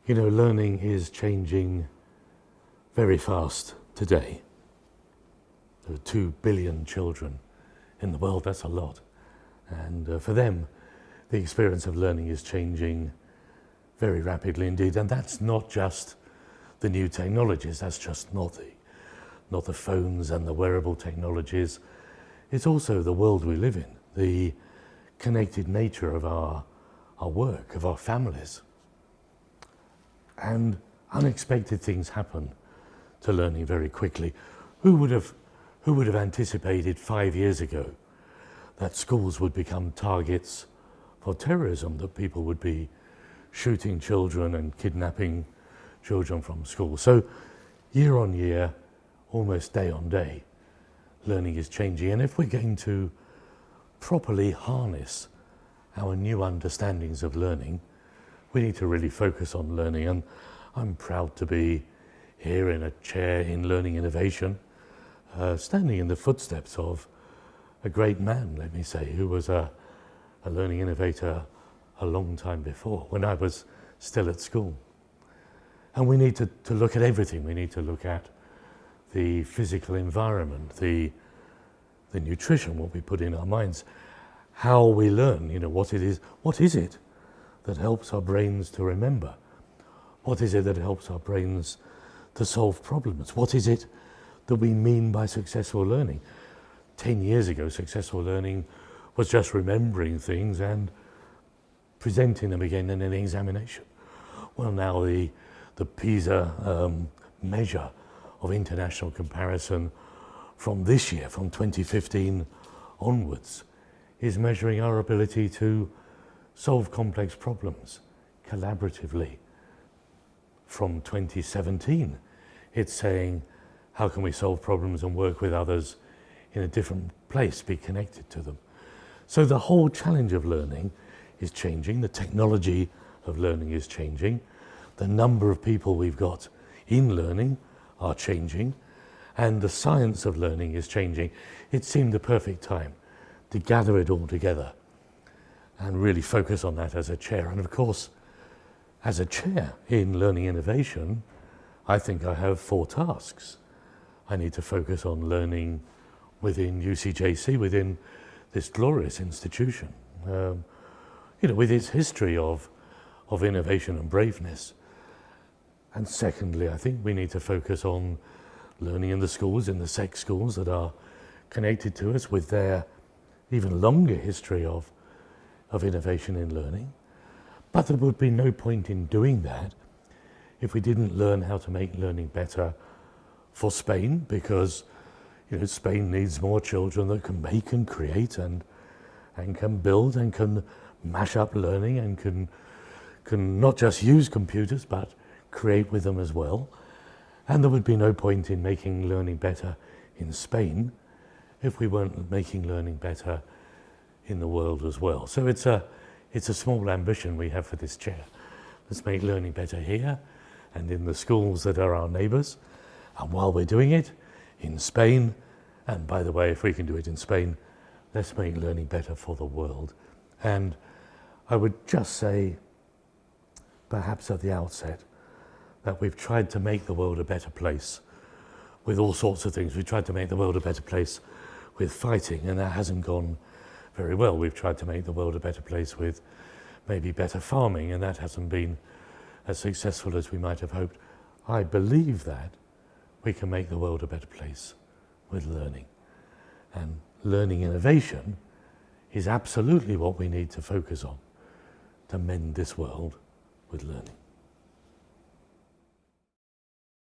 You know, learning is changing very fast today. There are 2 billion children in the world, that's a lot. And for them, the experience of learning is changing very rapidly indeed. And that's not just the new technologies, that's just not the phones and the wearable technologies. It's also the world we live in, the connected nature of our work, of our families. And unexpected things happen to learning very quickly. Who would have anticipated 5 years ago that schools would become targets for terrorism, that people would be shooting children and kidnapping children from school? So year on year, almost day on day, learning is changing. And if we're going to properly harness our new understandings of learning, we need to really focus on learning. And I'm proud to be here in a chair in learning innovation, standing in the footsteps of a great man, let me say, who was a learning innovator a long time before, when I was still at school. And we need to look at everything. We need to look at the physical environment, the nutrition, what we put in our minds, how we learn, you know, what is it that helps our brains to remember? What is it that helps our brains to solve problems? What is it that we mean by successful learning? 10 years ago, successful learning was just remembering things and presenting them again in an examination. Well, now the PISA measure of international comparison from this year, from 2015 onwards, is measuring our ability to solve complex problems collaboratively. From 2017, it's saying, how can we solve problems and work with others in a different place, be connected to them? So the whole challenge of learning is changing, the technology of learning is changing, the number of people we've got in learning are changing, and the science of learning is changing. It seemed the perfect time to gather it all together and really focus on that as a chair. And of course, as a chair in learning innovation, I think I have 4 tasks. I need to focus on learning within UCJC, within this glorious institution, you know, with its history of innovation and braveness. And secondly, I think we need to focus on learning in the schools, in the SEC schools that are connected to us with their even longer history of innovation in learning. But there would be no point in doing that if we didn't learn how to make learning better for Spain, because you know, Spain needs more children that can make and create and can build and can mash up learning and can not just use computers but create with them as well. And there would be no point in making learning better in Spain if we weren't making learning better in the world as well. So it's a small ambition we have for this chair. Let's make learning better here and in the schools that are our neighbours. And while we're doing it, in Spain, and by the way, if we can do it in Spain, let's make learning better for the world. And I would just say, perhaps at the outset, that we've tried to make the world a better place with all sorts of things. We've tried to make the world a better place with fighting, and that hasn't gone very well. We've tried to make the world a better place with maybe better farming, and that hasn't been as successful as we might have hoped. I believe that we can make the world a better place with learning. And learning innovation is absolutely what we need to focus on to mend this world with learning.